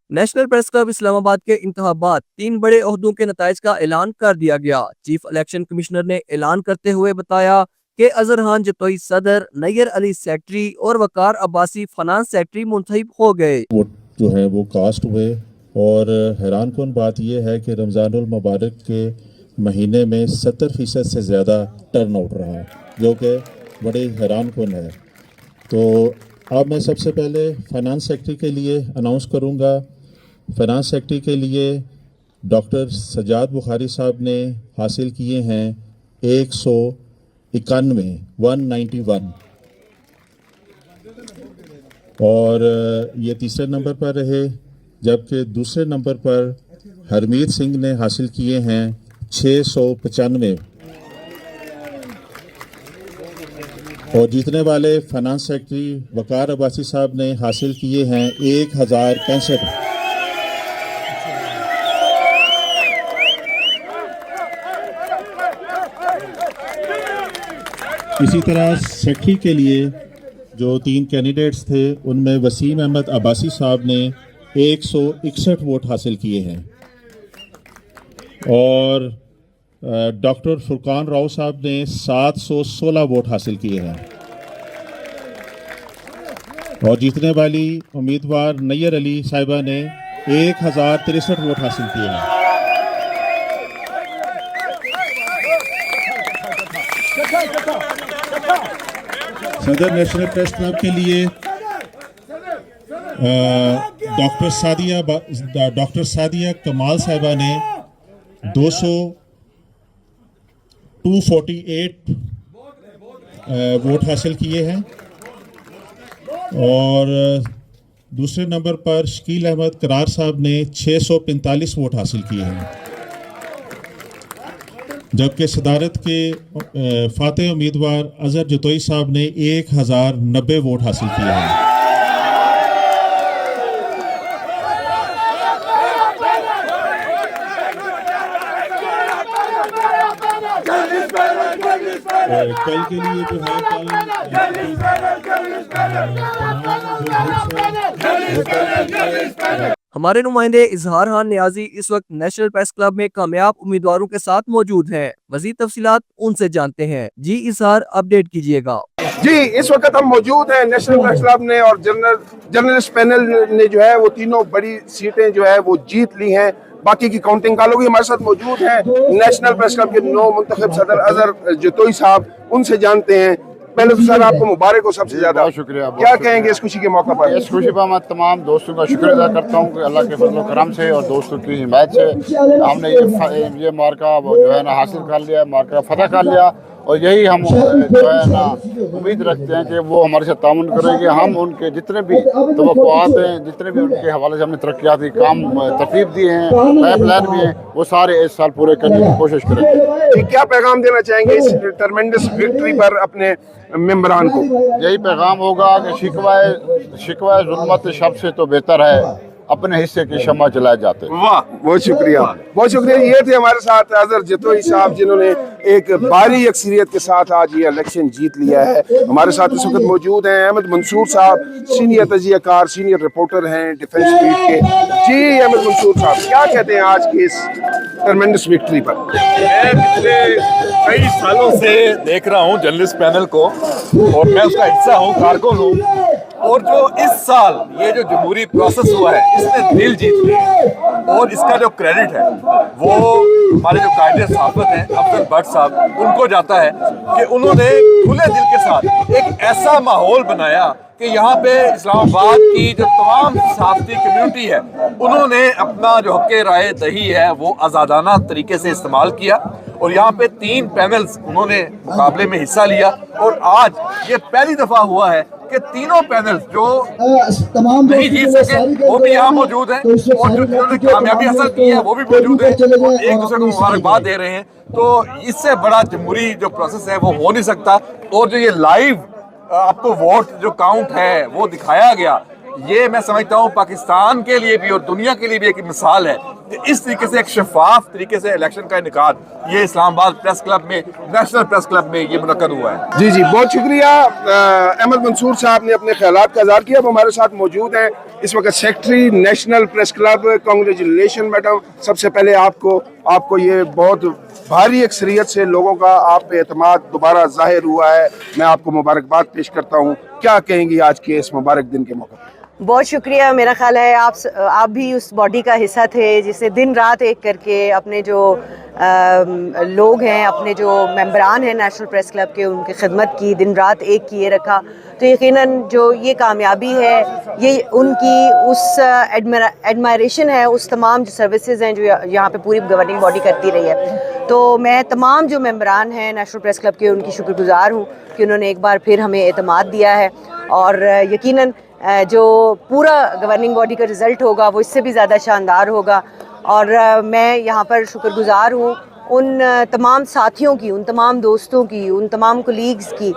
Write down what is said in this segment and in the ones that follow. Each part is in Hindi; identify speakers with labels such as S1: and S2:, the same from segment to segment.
S1: नेशनल प्रेस क्लब इस्लामाबाद के इंतखाबात 3 बड़े ओहदों के नताइज का ऐलान कर दिया गया। चीफ इलेक्शन कमिश्नर ने ऐलान करते हुए बताया कि अजहरहान जतोई सदर, नैयर अली सेक्रेटरी और वकार अब्बासी फाइनेंस सेक्रेटरी मुंतखब हो गए।
S2: वोट जो है वो कास्ट हुए और हैरान कुन बात यह है कि रमज़ानुल मुबारक के महीने में 70% से ज़्यादा टर्न आउट रहा, जो कि बड़ी हैरान कुन है। तो अब मैं सबसे पहले फाइनेंस सेक्रेटरी के लिए अनाउंस करूंगा। फाइनेंस सेक्रेटरी के लिए डॉक्टर सजाद बुखारी साहब ने हासिल किए हैं 191 और ये तीसरे नंबर पर रहे, जबकि दूसरे नंबर पर हरमीत सिंह ने हासिल किए हैं 695 और जीतने वाले फाइनेंस सेक्रेटरी वकार अब्बासी साहब ने हासिल किए हैं 1065। इसी तरह सेक्रेटरी के लिए जो 3 कैंडिडेट्स थे उनमें वसीम अहमद अब्बासी साहब ने 161 वोट हासिल किए हैं और डॉक्टर फुरकान राव साहब ने 716 वोट हासिल किए हैं और जीतने वाली उम्मीदवार नैयर अली साहिबा ने 1063 वोट हासिल किए हैं। सदर नेशनल प्रेस क्लब के लिए डॉक्टर सादिया कमाल साहिबा ने 248 वोट हासिल किए हैं और दूसरे नंबर पर शकील अहमद करार साहब ने 645 वोट हासिल किए हैं, जबकि सदारत के फातेह उम्मीदवार अजहर जतोई साहब ने 1090 वोट हासिल किए हैं। कल के लिए जो है
S1: हमारे नुमाइंदे इजहार खान नियाजी इस वक्त नेशनल प्रेस क्लब में कामयाब उम्मीदवारों के साथ मौजूद हैं। मजीद तफसीलात उनसे जानते हैं। जी इजहार, अपडेट कीजिएगा।
S3: जी, इस वक्त हम मौजूद हैं नेशनल प्रेस क्लब ने और जर्नलिस्ट पैनल ने जो है वो तीनों बड़ी सीटें जो है वो जीत ली हैं। बाकी की काउंटिंग का लोग हमारे साथ मौजूद हैं नेशनल प्रेस क्लब के नौ मुंतखब सदर अजहर जतोई साहब, उनसे जानते हैं। पहले तो सर आपको मुबारक हो सबसे ज्यादा।
S4: बहुत शुक्रिया।
S3: क्या कहेंगे इस खुशी के मौका पर?
S4: इस खुशी पर मैं तमाम दोस्तों का शुक्र अदा करता हूँ कि अल्लाह के फजल करम से और दोस्तों की हिमायत से हमने ये मार्का जो है ना हासिल कर लिया, मार्का फतह कर लिया और यही हम जो है ना उम्मीद रखते हैं कि वो हमारे साथ ताउन करेंगे। हम उनके जितने भी तवक्कुआत हैं, जितने भी उनके हवाले से हमने तरक्याती काम तरतीब दिए हैं, पाइपलाइन भी हैं, वो सारे इस साल पूरे करने की कोशिश करेंगे।
S3: क्या पैगाम देना चाहेंगे इस ट्रमेंडस विक्ट्री पर अपने मेंबरान को?
S4: यही पैगाम होगा कि शिकवा जुल्मत शब से तो बेहतर है अपने हिस्से की शम्मा जलाए जाते।
S3: वाह, बहुत शुक्रिया, बहुत शुक्रिया। ये थे हमारे साथ अजहर जतोई साहब जिन्होंने एक भारी अक्सरियत के साथ आज ये इलेक्शन जीत लिया है। हमारे साथ इस वक्त मौजूद हैं अहमद मंसूर साहब, सीनियर तजियाकार, सीनियर रिपोर्टर हैं डिफेंस बीट के। जी अहमद मंसूर साहब, क्या कहते हैं आज की इस ट्रमेंडस विक्ट्री पर?
S5: मैं पिछले कई सालों से देख रहा हूँ जर्नलिस्ट पैनल को और मैं उसका हिस्सा हूँ, कारकुन हूँ। और जो इस साल ये जो जमहूरी प्रोसेस हुआ है इसने दिल जीत लिया और इसका जो क्रेडिट है वो हमारे जो कायदे सहाफत हैं अफजल भट्ट साहब, उनको जाता है कि उन्होंने खुले दिल के साथ एक ऐसा माहौल बनाया कि यहाँ पे इस्लामाबाद की जो तमाम सहाफती कम्युनिटी है उन्होंने अपना जो हक़ राय दही है वो आज़ादाना तरीके से इस्तेमाल किया और यहाँ पे 3 पैनल्स उन्होंने मुकाबले में हिस्सा लिया और आज ये पहली दफ़ा हुआ है कि तीनों पैनल्स जो नहीं जीत सके वो भी यहाँ मौजूद हैं और जो जिन्होंने कामयाबी हासिल की है वो भी मौजूद है और एक दूसरे को मुबारकबाद दे रहे हैं। तो इससे बड़ा जमहूरी जो प्रोसेस है वो हो नहीं सकता। और जो ये लाइव आपको वोट जो काउंट है वो दिखाया गया, ये मैं समझता हूँ पाकिस्तान के लिए भी और दुनिया के लिए भी एक मिसाल है कि इस तरीके से एक शफाफ तरीके से इलेक्शन का इनेकाद ये इस्लामाबाद प्रेस क्लब में, नेशनल प्रेस क्लब में ये मुनक्कद हुआ है।
S3: जी जी, बहुत शुक्रिया। अहमद मंसूर साहब ने अपने ख्यालात का इज़हार किया। अब हमारे साथ मौजूद हैं इस वक्त secretary national press club. Congratulation madam, सबसे पहले आपको ये बहुत भारी अक्सरियत से लोगों का आप पे एतमाद दोबारा जाहिर हुआ है। मैं आपको मुबारकबाद पेश करता हूँ। क्या कहेंगी आज के इस मुबारक दिन के मौके पर?
S6: बहुत शुक्रिया। मेरा ख्याल है आप भी उस बॉडी का हिस्सा थे जिससे दिन रात एक करके अपने जो लोग हैं, अपने जो मेंबरान हैं नेशनल प्रेस क्लब के, उनकी खिदमत की, दिन रात एक किए रखा। तो यकीनन जो ये कामयाबी है ये उनकी उस एडमायरेशन है, उस तमाम जो सर्विसेज हैं जो यहाँ पे पूरी गवर्निंग बॉडी करती रही है। तो मैं तमाम जो मेंबरान हैं नेशनल प्रेस क्लब के उनकी शुक्रगुजार हूँ कि उन्होंने एक बार फिर हमें एतमाद दिया है। और यकीनन जो पूरा गवर्निंग बॉडी का रिज़ल्ट होगा वो इससे भी ज़्यादा शानदार होगा। और मैं यहाँ पर शुक्रगुजार हूँ उन तमाम साथियों की, उन तमाम दोस्तों की, उन तमाम कोलीग्स की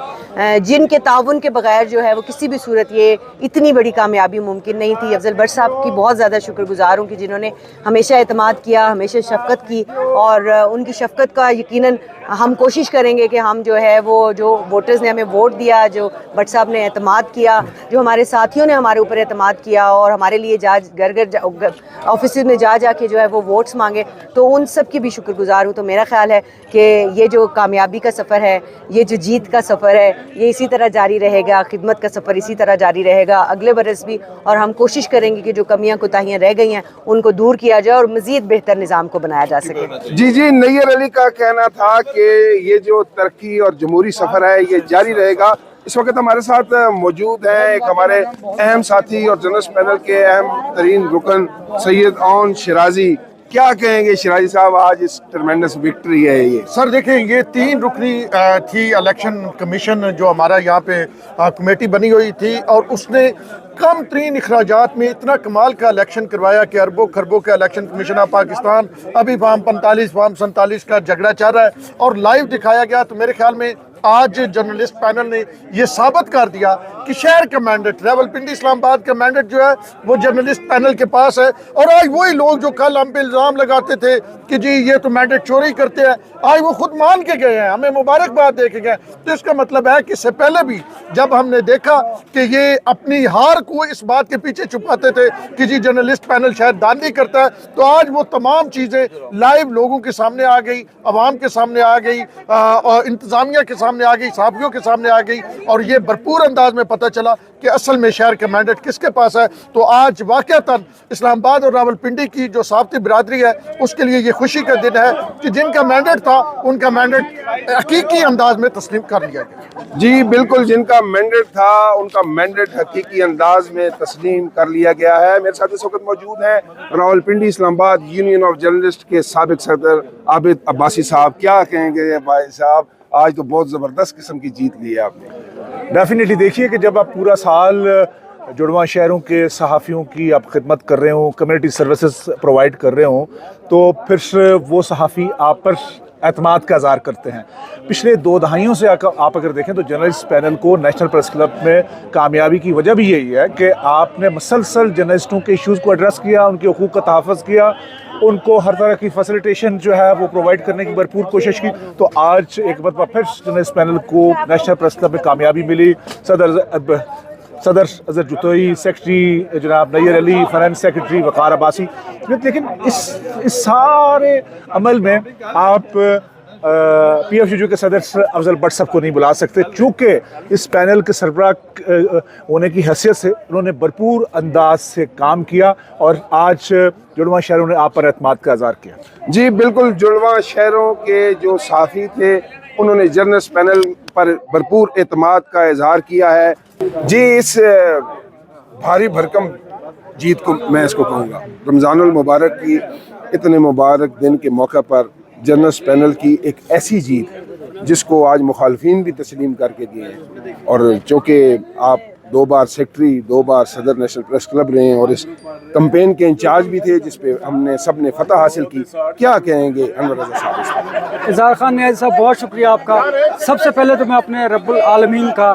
S6: जिनके ताउन के बगैर जो है वो किसी भी सूरत ये इतनी बड़ी कामयाबी मुमकिन नहीं थी। अफजल भट्ट साहब की बहुत ज़्यादा शुक्रगुजार हूँ कि जिन्होंने हमेशा एतमाद किया, हमेशा शफ़क़त की। और उनकी शफ़क़त का यकीनन हम कोशिश करेंगे कि हम जो है वो जो वोटर्स ने हमें वोट दिया, जो भट्ट साहब ने एतमाद किया, जो हमारे साथियों ने हमारे ऊपर एतमाद किया और हमारे लिए घर घर ऑफिस में जा के जो है वो वोट्स मांगे, तो उन सब की भी शुक्रगुजार हूँ। तो मेरा ख्याल है कि ये जो कामयाबी का सफ़र है, ये जो जीत का सफ़र है, ये इसी तरह जारी रहेगा। खिदमत का सफ़र इसी तरह जारी रहेगा अगले बरस भी। और हम कोशिश करेंगे कि जो कमियाँ कोताहियाँ रह गई हैं उनको दूर किया जाए और मज़ीद बेहतर निज़ाम को बनाया जा सके।
S3: जी जी, नैयर अली का कहना था कि ये जो तरक्की और जमहूरी सफ़र है ये जारी रहेगा। इस वक्त हमारे साथ मौजूद हैं एक हमारे अहम साथी और जनरल पैनल के अहम तरीन रुकन सैयद ओन शिराजी। क्या कहेंगे शिराजी साहब, आज इस ट्रमेंडस विक्ट्री है ये?
S7: सर देखें, ये 3 रुकनी थी इलेक्शन कमीशन जो हमारा यहाँ पे कमेटी बनी हुई थी, और उसने कम तरीन अखराजात में इतना कमाल का इलेक्शन करवाया कि अरबों खरबों का इलेक्शन कमीशन ऑफ पाकिस्तान अभी फार्म 45 फार्म 47 का झगड़ा चल रहा है और लाइव दिखाया गया। तो मेरे ख्याल में आज जर्नलिस्ट पैनल ने ये साबित कर दिया कि शहर का मैंडेट, रावलपिंडी इस्लामाबाद का मैंडेट जो है वो जर्नलिस्ट पैनल के पास है। और आज वही लोग जो कल हम पे इल्ज़ाम लगाते थे कि जी ये तो मैंडेट चोरी करते हैं, आज वो खुद मान के गए हैं, हमें मुबारकबाद दे के गए। तो इसका मतलब है कि इससे पहले भी जब हमने देखा कि ये अपनी हार को इस बात के पीछे छुपाते थे कि जी जर्नलिस्ट पैनल शायद दानी करता है, तो आज वो तमाम चीज़ें लाइव लोगों के सामने आ गई, अवाम के सामने आ गई, और इंतज़ामिया के सामने आ गई, सहाफ़ियों के सामने आ गई, और ये भरपूर अंदाज में पता चला कि असल में शहर का मैंडेट किसके पास है। तो आज वाक़अतन इस्लामाबाद और रावलपिंडी की जो साफ़ती बिरादरी है उसके लिए ये खुशी का दिन है कि जिनका मैंडेट था उनका मैंडेट हकीकी अंदाज में तस्लीम कर लिया गया।
S3: जी बिल्कुल, जिनका मैंडेट था उनका मैंडेट हकीकी अंदाज में तस्लीम कर लिया गया है। मेरे साथ इस वक्त मौजूद हैं Rawalpindi Islamabad union of journalist के साबिक सदर आबिद अब्बासी साहब। क्या कहेंगे भाई साहब, आज तो बहुत ज़बरदस्त किस्म की जीत ली है आपने।
S8: डेफिनेटली देखिए कि जब आप पूरा साल जुड़वा शहरों के सहाफ़ियों की आप खिदमत कर रहे हो, कम्युनिटी सर्विसेज प्रोवाइड कर रहे हो, तो फिर वो सहाफ़ी आप पर एतमाद का इज़हार करते हैं। पिछले 2 दहाइयों से आप अगर देखें तो जर्नलिस्ट पैनल को नेशनल प्रेस क्लब में कामयाबी की वजह भी यही है कि आपने मुसलसल जर्नलिस्टों के इश्यूज़ को एड्रेस किया, उनके हुकूक़ का तहफ़्फ़ुज़ किया, उनको हर तरह की फैसिलिटेशन जो है वो प्रोवाइड करने की भरपूर कोशिश की। तो आज एक बार फिर जर्नलिस्ट पैनल को नेशनल प्रेस क्लब में कामयाबी मिली। सदर अजहर जुतोई, सेक्रेटरी जनाब नैयर अली, फाइनेंस सेक्रेटरी वक़ार अब्बासी। लेकिन इस सारे अमल में आप PFU के सदर अफजल भट्ट साहब को नहीं बुला सकते, चूँकि इस पैनल के सरबराह होने की हैसियत से उन्होंने भरपूर अंदाज से काम किया और आज जुड़वा शहरों ने आप पर एतमाद का इज़हार किया।
S3: जी बिल्कुल, जुड़वा शहरों के जो साफ़ी थे उन्होंने जर्नलिस्ट पैनल पर भरपूर एतमाद का इजहार किया है। जी, इस भारी भरकम जीत को मैं इसको कहूँगा रमज़ानुल मुबारक की इतने मुबारक दिन के मौके पर जर्नलिस्ट पैनल की एक ऐसी जीत जिसको आज मुखालफिन भी तस्लीम करके दिए हैं। और चूँकि आप 2 बार सेक्रेटरी, 2 बार सदर नेशनल प्रेस क्लब रहे हैं और इस कैंपेन के इंचार्ज भी थे जिस पे हमने सब ने फतह हासिल की, क्या कहेंगे अनवर रज़ा साहब?
S9: इज़हार खान नियाज़ी साहब, बहुत शुक्रिया आपका। सबसे पहले तो मैं अपने रब्बुल आलमीन का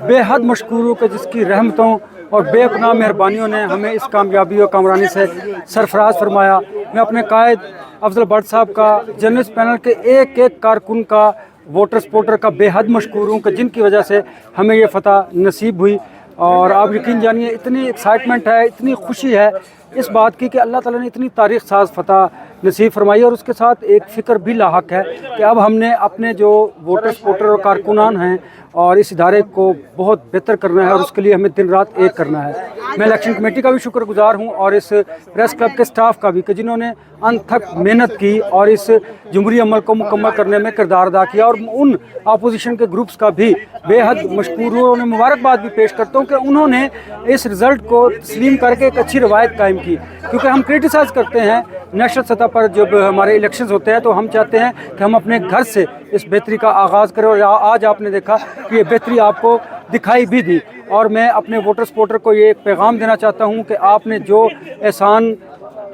S9: बेहद मशकूर हूँ कि जिसकी रहमतों और बेपनाह मेहरबानियों ने हमें इस कामयाबी और कामरानी से सरफराज फरमाया। मैं अपने कायद अफजल भट्ट साहब का, जर्नलिस्ट पैनल के एक एक कारकुन का, वोटर सपोर्टर का बेहद मशकूर हूँ कि जिनकी वजह से हमें ये फ़तह नसीब हुई। और आप यकीन जानिए इतनी एक्साइटमेंट है, इतनी खुशी है इस बात की कि अल्लाह ताला ने इतनी तारीख़ साज फ़तह नसीब फरमाई। और उसके साथ एक फ़िक्र भी लाहक है कि अब हमने अपने जो वोटर सपोर्टर और कारकुनान हैं और इस इदारे को बहुत बेहतर करना है और उसके लिए हमें दिन रात एक करना है। मैं इलेक्शन कमेटी का भी शुक्रगुजार हूँ और इस प्रेस क्लब के स्टाफ का भी कि जिन्होंने अनथक मेहनत की और इस जमहूरी अमल को मुकम्मल करने में किरदार अदा किया। और उन अपोजिशन के ग्रुप्स का भी बेहद मशकूर हूँ और उन्हें मुबारकबाद भी पेश करता हूँ कि उन्होंने इस रिज़ल्ट को तस्लीम करके एक अच्छी रवायत कायम की। क्योंकि हम क्रिटिसाइज़ करते हैं नेशनल सतह पर जब हमारे इलेक्शंस होते हैं तो हम चाहते हैं कि हम अपने घर से इस बेहतरी का आगाज़ करें और आज आपने देखा कि ये बेहतरी आपको दिखाई भी दी। और मैं अपने वोटर सपोर्टर को ये एक पैगाम देना चाहता हूँ कि आपने जो एहसान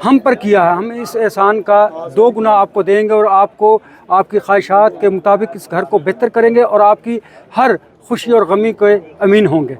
S9: हम पर किया है, हम इस एहसान का 2 गुना आपको देंगे और आपको आपकी ख्वाहिशात के मुताबिक इस घर को बेहतर करेंगे और आपकी हर खुशी और गमी के अमीन होंगे।